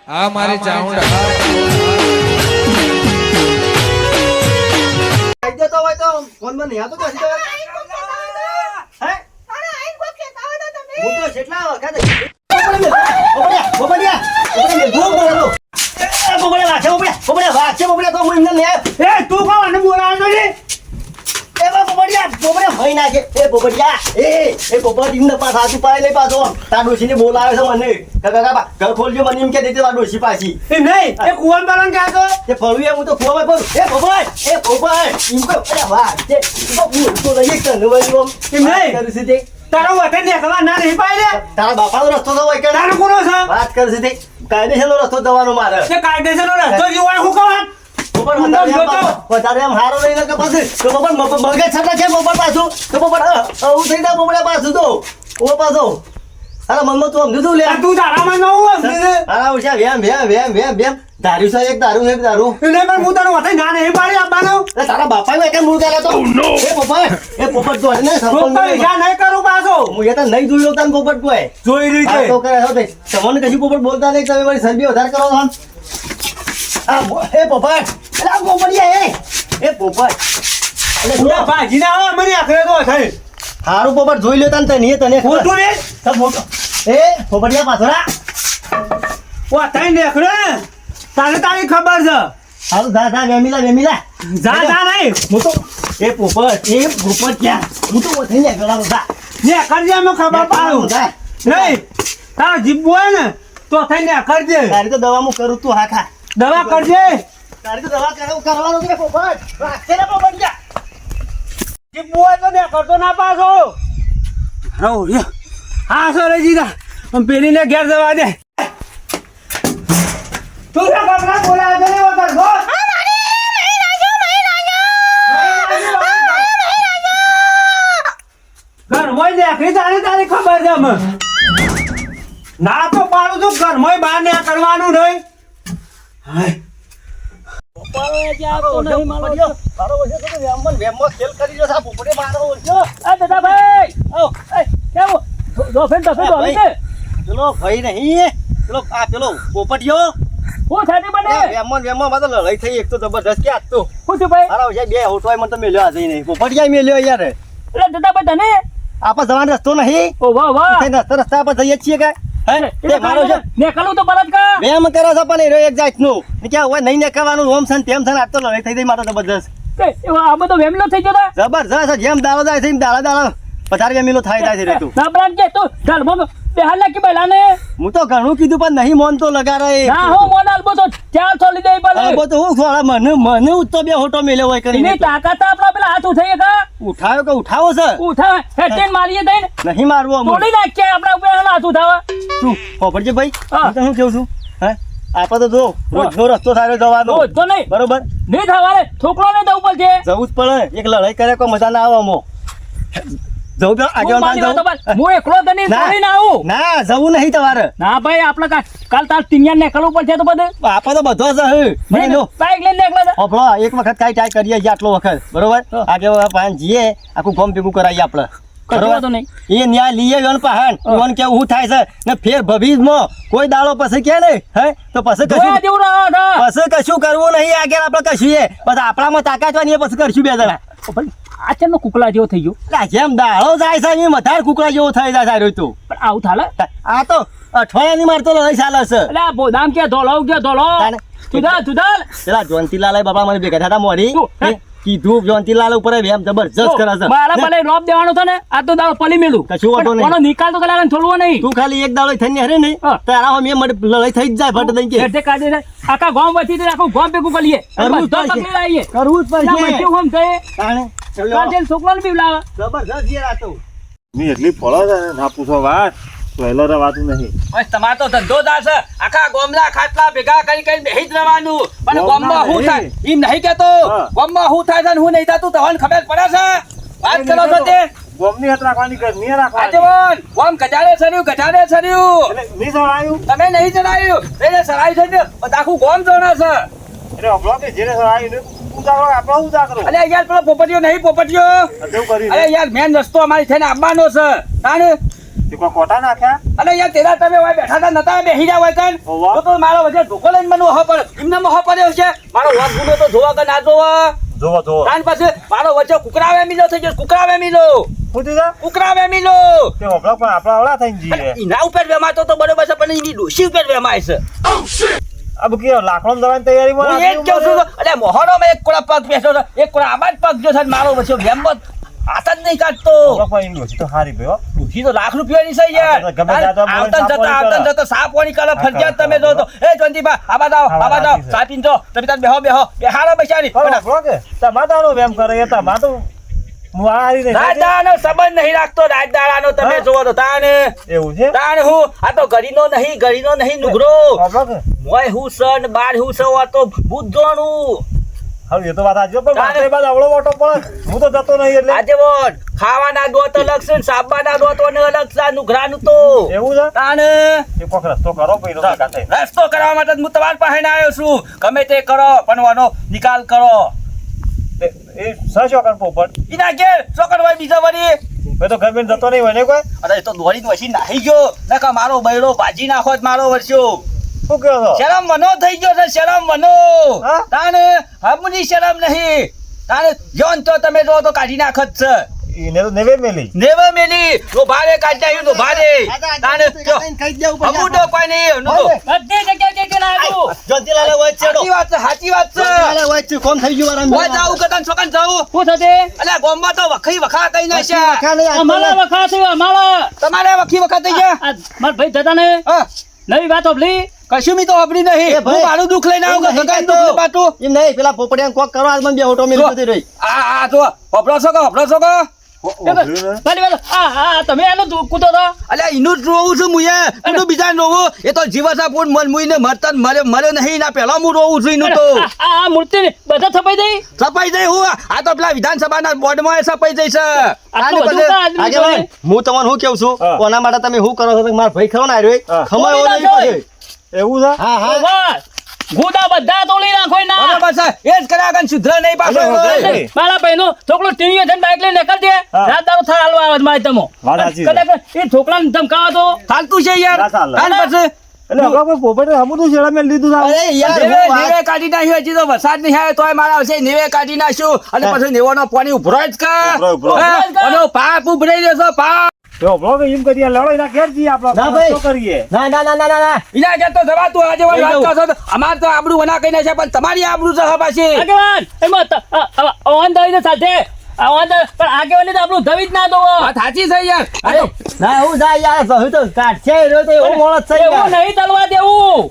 આ મારી ચાઉંડા આઈ જતો હોય તો ફોન માં નહીં આવતો તો હજી હે હું તો જેટલા વખત બોલાવે છે મને ઘર ખોલજો મને એમ કે દેતી ડોસી પાછી નહીં એ કુવાન બાળન કે હતો એ ફળું હું તો કુવામાં ફરું એ ભોપાઈ એમ કહો અરે વાહ તે તો લઈ કે નવલ્યો એમ નહીં કરું છે તે તારો વતન દેખવા ના નહીં પાડે તારા બાપાનો રસ્તો તો હોય કે નાનો કોનો છે વાત કરશે તે કાયદેસરનો રસ્તો દવાનો મારે તે કાયદેસરનો રસ્તો જીવવાનો હું કહું વધારે એમ હારો લઈને કે પછી તો બપોર મગજ છટા છે બપોર પાછું તો બપોર આવું થઈ જાય બપોર પાછું તો ઓ પાછો અરે મનમાં તું સમજુ તું લે તું તારામાં ન હું સમજે અરે ઉછા વેમ દારૂ છે એક દારૂ નહીં પણ હું તારો વતન ના નહીં પાડી આપવાનો તારા બાપા ને એક મૂળ ગાલે તો એ પોપટ તો ને પોપટ ઈજા નહીં કરું પાછો હું એ તો નહીં જોયો તને પોપટ કોઈ જોઈ રહી છે તો કરે હો તે તમને કશું પોપટ બોલતા નહીં તમે મારી સરબી વધારે કરો છો આ એ પોપટ અલા પોપડિયા એ પોપટ એટલે પૂરા ભાજી ના આવે મને આખરે તો થાય હારું પોપટ જોઈ લે તને ખોટું રે સબ મોટો એ પોપડિયા પાછોડા ઓ તઈ દેખડે તારી ખબર છે હારું જા વેમીલા જા નહીં હું તો એ પોપટ ક્યાં હું તો ઓઠી ને ગળાનો જા ને કરજે અમે ખબર પાડું નહીં તારો જીભ હોય ને તો થઈને કરજે તારી તો દવા હું કરું તું હા ખા દવા કરજે તારી તો દવા કરવાનું છે પોપટ રાખશે ને પોપટ જા જીભ હોય તો ને કરતો ના પાછો હા સર જીદા પેલીને ઘેર જવા દે તું કપડા બોલા દે વગર ગો ઘર મોય દેખી તારી ખબર છે મને ના તો પાડું છું ઘર મોય બહાર ને કરવાનું નહીં હાય પોપાળો યાર તો નહીં મારો મારો વસે તો વેમમાં ખેલ કરી જો સા પોપડે મારો જો આ દાદા ભાઈ આવ એ કેવો દોફેન દે ચલો ભાઈ નહીં ચલો આ પેલો પોપટિયો હું થાતી બને વેમમાં માં તો લઈ થઈ એક તો જબરદસ્ત કે આજ તો હું છું ભાઈ મારા વસે બે હોટવાય મને તો મેલ્યો આજે નહીં પોપટિયા મેલ્યો યાર એટલે દાદા ભાઈ તને આપા જવાનો રસ્તો નહીં ઓ વાહ રસ્તા પર જઈએ છીએ કે હે તે મારો છે ને કલું તો બળદ કા વેમ કરે છે પણ એરો એક જાતનું ને કે હોય નહીં ને કહેવાનું ઓમ સન તેમ સન આ તો લઈ થઈ ગઈ મારો જબરદસ્ત કે આ બધો વેમલો થઈ ગયો જબરદસ્ત જેમ દાળો જાય છે એમ દાળા પધાર વેમીલો થાય જાય છે તું ના બ્રાન કે તું ધર્મ બેહાલા કે બેલાને હું તો ઘણું કીધું પણ નહીં મોન તો લગારે ના હો મોન આલબો તો ચાલ છોડી દે પર આલબો તો હું થોડા મને ઉત્તો બે હોટો મેલ્યો હોય કરીને ની તાકાત આપડા પેલા હાથ ઉઠાઈએ કા ઉઠાયો કે ઉઠાવો છે ઉઠાવ હેટેન મારીએ દઈને નહીં મારવો તોડી નાખ કે આપડા ઉપર હાથ ઉઠાવા તું પોપડજે ભાઈ હું તો શું કહું છું હે આપા તો જો રોજ રસ્તો સારો જવાનો તો નહીં બરોબર નહીં થવારે છોકરો ને જવું પડશે જવું જ પડે એક લડાઈ કરે કોઈ મજા ના આવે મો જવું તો આગળ ના જાવ હું એકલો તો નહીં છોડી ના આવું ના જવું નહીં તમારે ના ભાઈ આપણે કાલ તાર ટીનિયા નીકળવું પડશે તો બધે આપા તો બધો જ હે મને લો બાઈક લઈને નીકળે આપણો એક વખત કાઈ ટ્રાય કરીએ છે આટલો વખત બરોબર આગળ પાન જીએ આખું ગમ ભેગું કરાઈએ આપણે બરોબર તો નહીં એ ન્યાય લીએ ગણ પહાણ ઓન કે હું થાય છે ને ફેર ભવિષ્યમાં કોઈ દાડો પછી કે નહીં હે તો પછી કશું કરવું નહીં આગળ આપણે કશું એ બસ આપણામાં તાકાત હોય ને પછી કરશું બે જણા આ ચેનો કુકલા જેવો થઈ ગયો એટલે જેમ દાળો જાય છે એમ વધારે કુકલા જેવો થઈ જાય સારું તો પણ આવું થાલે આ તો અઠવાડિયાની મારતો લઈ ચાલે છે એટલે આ બોદામ કે ધોલો તુદાલ પેલા જોંતીલાલ બાપા મને ભેગા થતા મોરી કીધું જોંતીલાલ ઉપર વેમ જબરજસ્ત કરે છે મારા ભલે રોપ દેવાનો છે ને આ તો દાડો પલી મેલું કશું વાતો નહીં કોનો નિકાલ તો કલાને થોડવો નહીં તું ખાલી એક દાડો થઈને હરે નહીં તારા હો મે લઈ થઈ જ જાય ફટ દઈ કે એટલે કાઢે આખા ગામ વધી તો આખું ગામ ભેગું કરીએ કરવું જ પડશે હું કહે તાણે કાજલ છોકરાને બી લાવે જબરજસ્ત યાર આ તો ની એટલી ફળો છે ના પૂછો વાત પહેલો રવાતું નહીં બસ તમાર તો ધંધો જ છે આખા ગોમના ખાટલા ભેગા કરી બેહી જ રહેવાનું પણ ગોમમાં હું થાય એમ નહીં કેતો ગોમમાં હું થાય છે હું નહીં થતું તમને ખબર પડે છે વાત કરો છો તે ગોમની હાથ રાખવાની કર ની રાખવાની આજવન ગોમ ગજાડે છર્યું એટલે ની સરાયું તમે નહીં જણાયું એને સરાયું છે આખું ગોમ જોણા છે એટલે અબળો કે જેને સરાયું ને ઉજાગરો આપણો ઉજાગરો અરે યાર પેલો પોપટીયો નહીં પોપટીયો દેવ કરી અરે યાર મેન રસ્તો અમારી થઈને આવવાનો છે તાણે તે કોઈ કોટા નાખ્યા અને યાર તેરા તમે વાય બેઠા હતા નતા બેહી જાવ હોય કન ઓવા. તો મારો વજે ધોકો લઈને મને ઓહો પર એમને મોહ પડ્યો છે મારો વાગ ગુનો તો જોવા કે ના જોવા જોવો જોવો તાન પાસે મારો વચ્ચે કુકરાવે મિલો થઈ ગયો કુકરાવે મિલો શું થયું છે? કુકરાવે મિલો તે હોભળો પણ આપણા આવડા થઈને જઈએ એના ઉપર વેમાતો તો બરોબર છે પણ એની ડોશી ઉપર વેમાય છે આ બુકી લાકડો દવાની તૈયારીમાં હું એક કહું છું એટલે મોહરો એક કોળા પગ બેઠો છે એક કોળા આબાદ પગ જો છે મારો વચ્ચે વેમત હાથ જ નહીં કાઢતો હોભળો પણ એની ડોશી તો હારી ભયો ડોશી તો લાખ રૂપિયાની છે યાર હા, ગમે ત્યાં તો બોલે આવતા જતા સાપોની કલર ફરજિયાત તમે જો તો એ જોંતીબા આબાદ આવો સાપીન જો તમે તાર બેહો બેહારો બેસાડી હોભળો કે તમાતાનો વેમ કરે એ તમાતો હું હારી નહીં રાજદાનો સંબંધ નહીં રાખતો રાજદારાનો તમે હા? જોવો તો તાને એવું છે તાને હું આ તો ગરીનો નહીં નુગરો હોભળો કે મોય હું સન બાર હું સવ આ તો બુદ્ધોનું હવે એ તો વાત આજે પણ તારે- માથે બાદ આવડો મોટો પણ હું તો જતો નહીં એટલે આજે બોલ ખાવાના દોત અલગ છે ને સાબવાના દોત અલગ છે આ નુગરાનું તો એવું છે તાને એ કોક રસ્તો કરો પછી તો કાતે રસ્તો કરવા માટે જ હું તમારી પાસે આવ્યો છું ગમે તે કરો પણ આનો નિકાલ કરો એ સશો કર પોપટ ઈના કે ચોકડ હોય બીજા વળી મેં તો ઘર બેન જતો નહીં હોય ને કોઈ અરે એ તો દોડીને વસી નાહી ગયો નકા મારો બૈરો ભાજી નાખો જ મારો વર્ષો શું કહો છો શરમ વનો થઈ ગયો છે શરમ વનો હા? તાને હમની શરમ નહીં તાને જોન તો તમે જો તો કાઢી નાખત છે એને તો નેવે મેલી નેવે મેલી નો ભારે કાઢી નાખ્યું તો ભારે તાને જો હમુડો કોઈ નહીં નો તો બધી જગ્યાએ કે નાખ્યું જોતીલાલે હોય છે સાચી વાત છે સાચી વાત છે જોતીલાલે હોય છે કોમ થઈ ગયું ઓય જાવું કે તન છોકન જાવું શું થશે અલ્યા ગોમમાં તો વખી વખા કઈ નાખ્યા વખા નહીં અમારા વખા છે અમારા તમારે વખી વખા થઈ ગયા આ મારા ભાઈ દાદા ને હા નવી વાત હોભળી કશું મી તો હબડી નહીં એ ભાઈ, હું મારું દુઃખ લઈને આવું એમ નહીં ગગન કહેતો. દુઃખ પાટું એમ નહીં પેલા પોપડિયા કોક કરો આજ મને બે ઓટો મેલી જતી રહી આ જો હબળો છો કે ભલે ભલે આ તમે એનો કૂદો તો અલ્યા એનું જ રોવું છું મુએ એનું બીજા રોવું એ તો જીવસા પૂર મન મુઈને મરતન મરે નહીં ના પહેલા હું રોવું છું એનું તો આ મૂર્તિ બધા થપાઈ દઈ સપાઈ જાય હું આ તો પેલા વિધાનસભાના બોર્ડમાં એ સપાઈ જાય છે આટલું બધું કા આદમી આગે ભાઈ હું તમને શું કેવું છું હા. કોના માટે તમે શું કરો છો મારા ભાઈ ખરો ને આવ્યો હા. ખમાય એવો નહીં પછી એવું છે હા હા વાહ ગુદા બધા તોડી નાખો ના બરાબર છે એ જ કર્યા કન સુધરે નહીં પાછો અરે, હોય. અરે. મારા ભાઈનો છોકરો ટીવી જઈને બાઈક લઈને નીકળજે હા. રાત દારૂ થાય હાલવા આવે મારે તમો વાત સાચી છે. કદાચ એ છોકરાને ધમકાવો તો ચાલતું છે યાર ના ચાલે. અને પછી એટલે હવે કોઈ પોપટે હમું શેડા મેં લીધું છે અરે યાર નેવે હું વાત- નેવે કાઢી નાખ્યું હજી તો વરસાદ નહીં આવે તોય મારા આવશે નેવે કાઢી નાખ્યું અને પછી નેવાનો પાણી ઉભરાય જ કા ઉભરાય, ઉભરાય. હે? અને પાપ ઉભરાઈ દેશો પાપ તો બ્લોગ એમ કરીએ લડો એના ઘેર જઈએ ના આપણે ભાઈ. શું કરીએ ના ના ના ના ના ના ઇના કે તો જવા તું આજે વાત લઈ કરશો તો અમાર તો આબરૂ વના કઈ છે પણ તમારી આબરૂ છે હવે પાછી આગેવાન એમાં અવાન દઈ સાથે અવાન પણ આગેવાન તો આપણું ધવી જ ના દો વાત સાચી છે યાર આ તો ના હું જા યાર સહુ તો કાઢશે રહ્યો તો એવો મોળસ છે એવું યાર. નહીં ચાલવા દેવું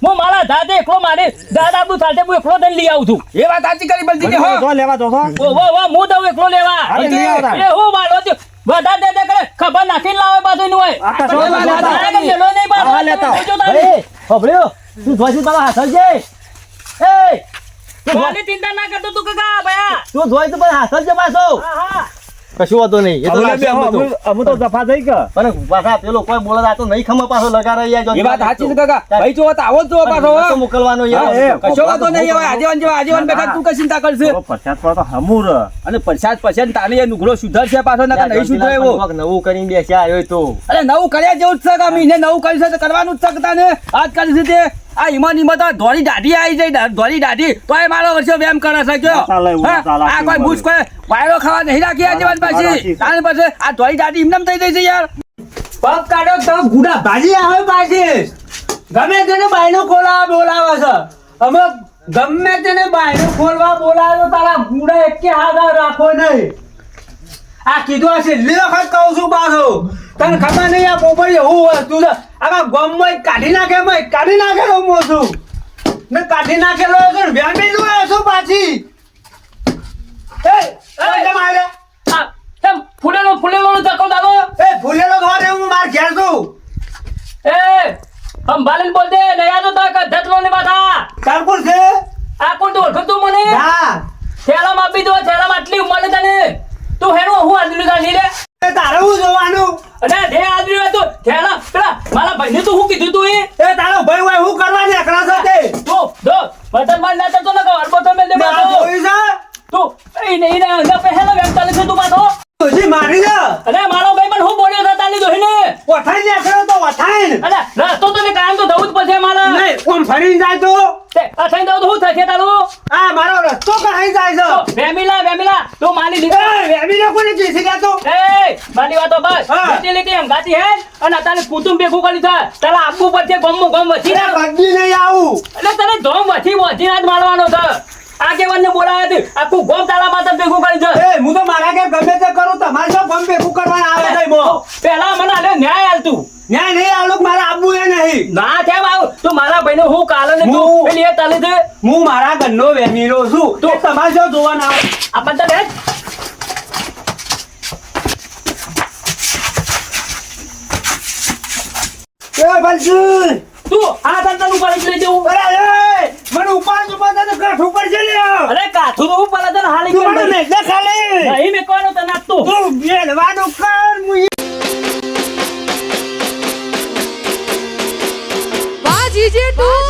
હું મારા દાદા એકલો મારે દાદા આપણું સાથે હું એકલો થઈને લઈ આવું છું એ વાત સાચી કરી બલજી હો તો લેવા દો છો હું દઉં એકલો લેવા અરે, લઈ આવતા. એ હું મારો છું બધા દે દે કરે ખબર નાખીને લાવે પાછું એનું હોય આ તો તો લેવા લેવા દો. દો. મેલો નહીં પાછો. હા, લેતા. જોજો તારે. ભાઈ હોભળ્યો તું જોઈશું તારા હાથ છે એ કોની ચિંતા ના કરતો તું કાકા ભયા તું જોઈશું પણ હાથ જ પાછો હા હા કશું વાંધો નહીં એ તો અમે લાગશે બે અમને તો. અમે તો દફા થઈ ગયા પણ પાછા પેલો કોઈ બોલે આ તો નહીં ખમા પાછો લગાડે યાર એ વાત સાચી છે કાકા ભાઈ જો તો આવો જ જો પાછો હો. મોકલવાનો હા, એ. યાર કશો વાંધો નહીં હવે આજીવન જેવા આજીવન બેઠા તું કઈ ચિંતા કરશે તો પચાસ પર તો હમુર અને પ્રસાદ તાને એ નુગડો સુધરશે પાછો નકર નહીં સુધરે એવો કોક નવું કરીને બેસ્યા આવ્યો તો અરે નવું કર્યા જેવું જ છે કે મહિને નવું કર્યું છે તો કરવાનું જ છે કે તાને આજ કરી છે તે આ ઈમાન તો ધોળી દાઢી આવી જાય ધોળી દાઢી તો એ મારો વર્ષો વેમ કરે છે કયો ચાલે એવું, હા? ચાલે, આ કોઈ બુશ કોઈ વાયરો ખાવા નહીં રાખી આ જીવન પાછી રાખી. તાને પછી આ ધોળી દાઢી એમને થઈ જાય છે યાર પગ કાઢો તો ગુડા ભાજી આવે પાછી ગમે તેને બાયણું ખોલાવા બોલાવે છે અમે ગમે તેને બાયણું ખોલવા બોલાવે તો તારા ગુડા એકે હાથ રાખો નહીં આ કીધું આ છેલ્લી વખત કહું છું પાછો તને ખબર નહીં આ પોપડી હું વસ્તુ છે આમાં ગમમાં કાઢી નાખેલો હું છું ને કાઢી નાખેલો છે ને વ્યામેલું છું પાછી એ કેમ આવ્યા? આ એમ ફૂલેલો ધક્કો દાદો એ ફૂલેલો ઘર હું માર ઘેર છું એ સંભાળીને બોલ દે નયા તો તક ધતલો ને બાધા કારકુર છે આ કોણ તો ઓળખતું તું મને ના થેલામાં આપી દો થેલામાં આટલી ઉંમર ને તને તું હેનો હું આદમી તાની રે એ તારે હું જોવાનું અને ધે આદમી હોય તો થેલા પેલા મારા ભાઈને તો હું કીધું તું એ તારો ભાઈ હોય હું કરવા નીકળ્યા છો તે તું દો વતન માં ના તો ન અરબો તો મેલ દે મેં આ બાતો જોયું છે તું એને અંગા પહેલા વેમ ચાલે છે તું બાતો હજી મારી છે અને મારો ભાઈ પણ હું બોલ્યો હતા તાલી દોહીને કોમ ફરીને જાય તો તે અસાઈ દઉં તો શું થશે તારું આ મારો રસ્તો કહાઈ જાય છે વેમિલા તું માની લીધો વેમી લોકોને કેસી ગયા તો એ મારી વાતો બસ હા. લીટી અંગાતી હે અને તારે કુટુંબ ભેગું કરી છે તારે આપવું પડશે ગમ વધી એ બદલી નહીં આવું એટલે તને ધોમ વધી જ મારવાનો છે આગેવાનને બોલાવ્યા હતી આખું ગોમ તારા માથે ભેગું કરી છે એ હું તો મારા ઘેર ગમે તે કરું તમારે શું ગમ ભેગું કરવાના આવે છે મો પેલા મને આલ્યો ન્યાય આલતું ન્યાય નહીં આલું મારે આપવું એ નહીં ના કેમ આવ તું મારા ભાઈને હું કાલે ને તું હું- પેલી એ તલી દે હું મારા ઘરનો વેમીલો છું તો તમારે શું જોવાના આવે આ બધા દે એ બલજી તું આ તંતર ઉપર જ લઈ જવું અરે મને ઉપાડ તો કાઠ ઉપર છે લે અરે કાથું તો ઉપર તને હાલી તું મને કરી નહીં દે ખાલી નહીં મેં કોનો તને તું તું બેલવાનું કર હું વાહ જીજે તું